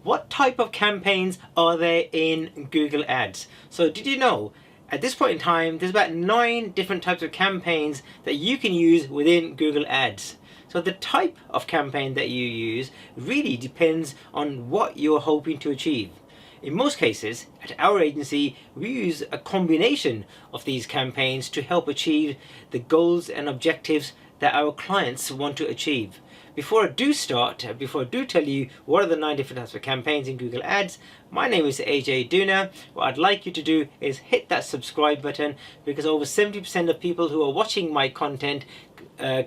what type of campaigns are there in Google Ads? So did you know at this point in time there's about 9 different types of campaigns that you can use within Google Ads. So the type of campaign that you use really depends on what you're hoping to achieve. In most cases, at our agency, we use a combination of these campaigns to help achieve the goals and objectives that our clients want to achieve. Before I do tell you what are the 9 different types of campaigns in Google Ads, my name is Ajay Dhunna. What I'd like you to do is hit that subscribe button, because over 70% of people who are watching my content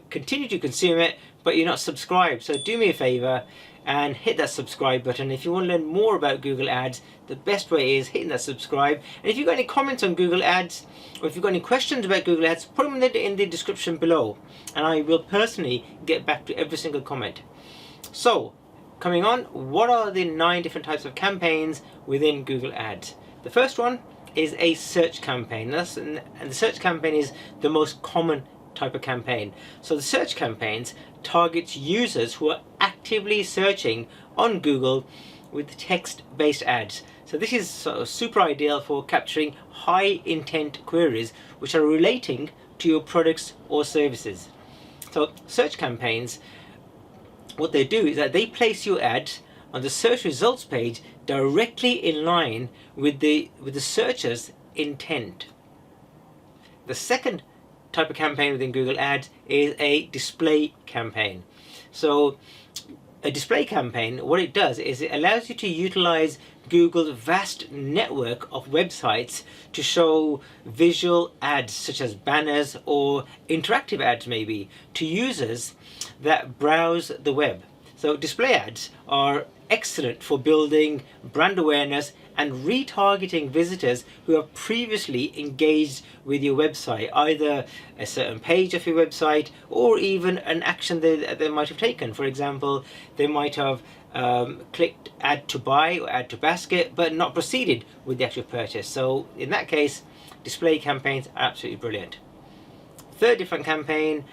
continue to consume it, but you're not subscribed. So do me a favor and hit that subscribe button. If you want to learn more about Google Ads, the best way is hitting that subscribe. And if you've got any comments on Google Ads, or if you've got any questions about Google Ads, put them in the description below, and I will personally get back to every single comment. So, coming on, what are the 9 different types of campaigns within Google Ads? The first one is a search campaign, and the search campaign is the most common type of campaign. So the search campaigns targets users who are actively searching on Google with text-based ads. So this is sort of super ideal for capturing high intent queries which are relating to your products or services. So search campaigns, what they do is that they place your ads on the search results page directly in line with the searcher's intent. The second type of campaign within Google Ads is a display campaign. So a display campaign, what it does is it allows you to utilize Google's vast network of websites to show visual ads, such as banners or interactive ads maybe, to users that browse the web. So display ads are excellent for building brand awareness and retargeting visitors who have previously engaged with your website, either a certain page of your website or even an action they might have taken. For example, they might have clicked add to buy or add to basket but not proceeded with the actual purchase. So in that case, display campaigns are absolutely brilliant. Third different campaign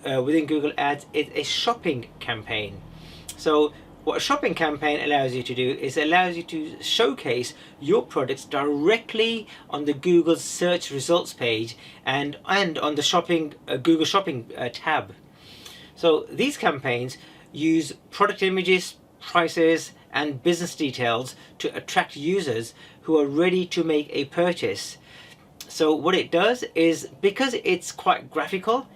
within Google Ads is a shopping campaign. So what a shopping campaign allows you to do is it allows you to showcase your products directly on the Google search results page and on the Google Shopping tab. So these campaigns use product images, prices and business details to attract users who are ready to make a purchase. So what it does is, because it's quite graphical,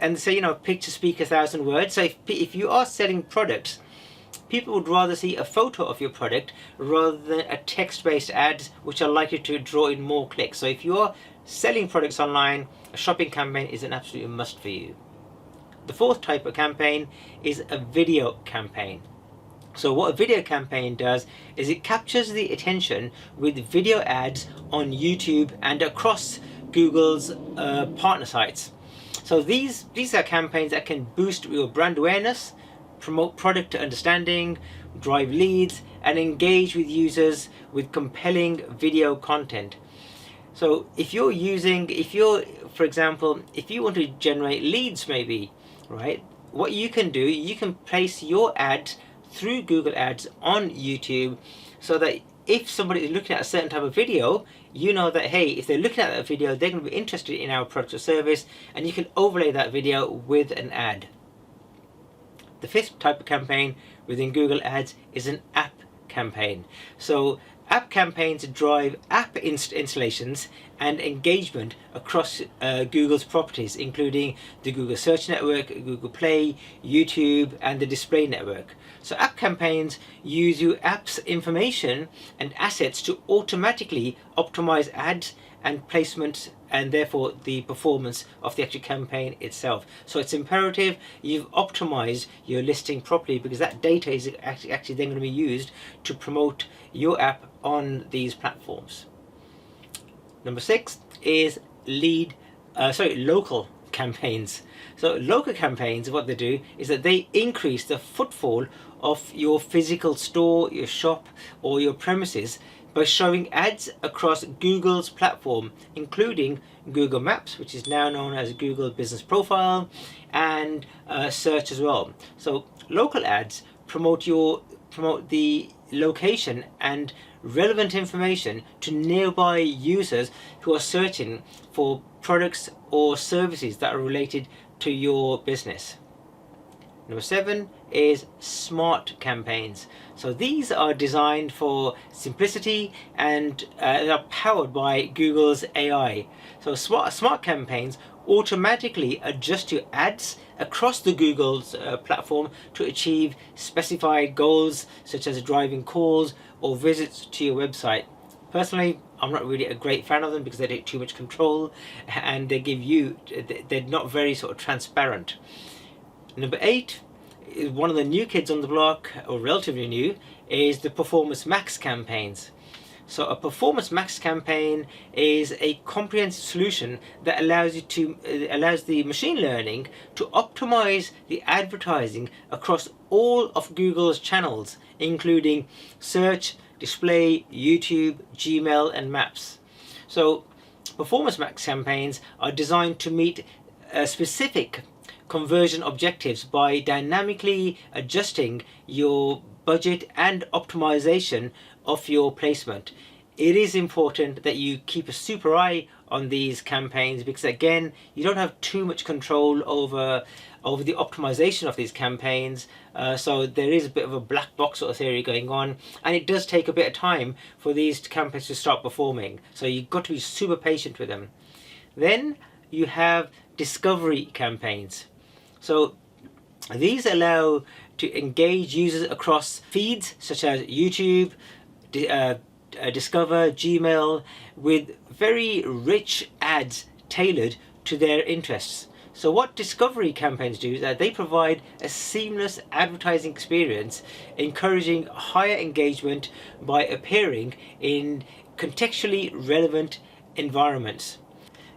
and say, you know, pictures speak 1,000 words. So if you are selling products, people would rather see a photo of your product rather than a text-based ads, which are likely to draw in more clicks. So if you're selling products online, a shopping campaign is an absolute must for you. The fourth type of campaign is a video campaign. So what a video campaign does is it captures the attention with video ads on YouTube and across Google's partner sites. So these are campaigns that can boost your brand awareness, promote product understanding, drive leads, and engage with users with compelling video content. So for example, if you want to generate leads maybe, right, what you can do, you can place your ad through Google Ads on YouTube, so that if somebody is looking at a certain type of video, you know that, hey, if they're looking at that video, they're going to be interested in our product or service, and you can overlay that video with an ad. The fifth type of campaign within Google Ads is an app campaign. So app campaigns drive app installations and engagement across Google's properties, including the Google Search Network, Google Play, YouTube, and the Display Network. So app campaigns use your app's information and assets to automatically optimize ads and placements, and therefore the performance of the actual campaign itself. So it's imperative you've optimized your listing properly, because that data is actually then going to be used to promote your app on these platforms. Number 6 is local campaigns. So local campaigns, what they do is that they increase the footfall of your physical store, your shop, or your premises by showing ads across Google's platform, including Google Maps, which is now known as Google Business Profile, and search as well. So local ads promote your promote the location and relevant information to nearby users who are searching for products or services that are related to your business. Number 7 is smart campaigns. So these are designed for simplicity and are powered by Google's AI. So smart campaigns automatically adjust your ads across the Google's platform to achieve specified goals, such as driving calls or visits to your website. Personally, I'm not really a great fan of them because they take too much control and they're not very sort of transparent. Number 8 is one of the new kids on the block, or relatively new, is the Performance Max campaigns. So a Performance Max campaign is a comprehensive solution that allows the machine learning to optimize the advertising across all of Google's channels, including search, display, YouTube, Gmail, and Maps. So Performance Max campaigns are designed to meet specific conversion objectives by dynamically adjusting your budget and optimization of your placement. It is important that you keep a super eye on these campaigns because, again, you don't have too much control over the optimization of these campaigns, so there is a bit of a black box sort of theory going on, and it does take a bit of time for these campaigns to start performing, so you've got to be super patient with them. Then you have discovery campaigns. So these allow to engage users across feeds such as YouTube, Discover, Gmail, with very rich ads tailored to their interests. So what discovery campaigns do is that they provide a seamless advertising experience, encouraging higher engagement by appearing in contextually relevant environments.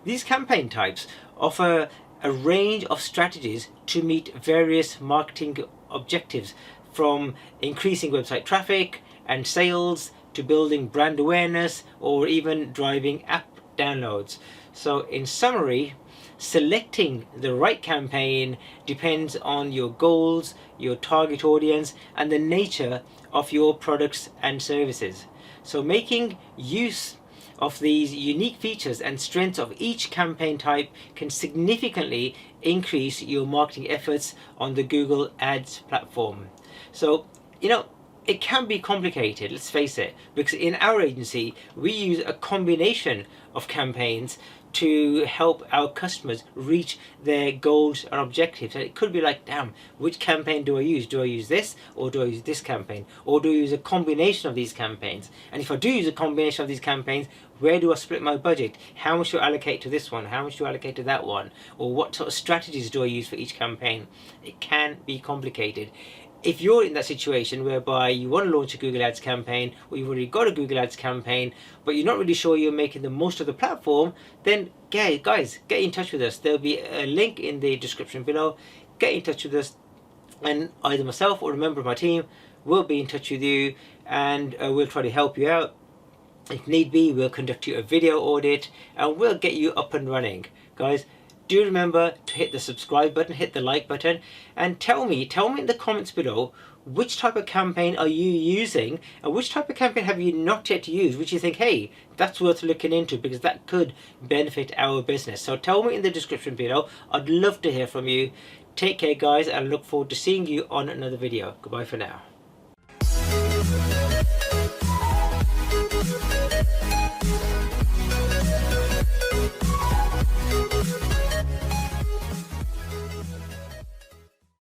These campaign types offer a range of strategies to meet various marketing objectives, from increasing website traffic and sales to building brand awareness or even driving app downloads. So in summary, selecting the right campaign depends on your goals, your target audience, and the nature of your products and services. So making use of these unique features and strengths of each campaign type can significantly increase your marketing efforts on the Google Ads platform. So, it can be complicated, let's face it, because in our agency we use a combination of campaigns to help our customers reach their goals and objectives. And it could be like, damn, which campaign do I use? Do I use this, or do I use this campaign, or do I use a combination of these campaigns? And if I do use a combination of these campaigns, where do I split my budget? How much do I allocate to this one? How much do I allocate to that one? Or what sort of strategies do I use for each campaign? It can be complicated. If you're in that situation whereby you want to launch a Google Ads campaign, or you've already got a Google Ads campaign, but you're not really sure you're making the most of the platform, then guys, get in touch with us. There'll be a link in the description below. Get in touch with us, and either myself or a member of my team will be in touch with you, and we'll try to help you out. If need be, we'll conduct you a video audit, and we'll get you up and running. Guys, do remember to hit the subscribe button, hit the like button, and tell me in the comments below, which type of campaign are you using, and which type of campaign have you not yet used, which you think, hey, that's worth looking into because that could benefit our business. So tell me in the description below. I'd love to hear from you. Take care, guys, and I look forward to seeing you on another video. Goodbye for now.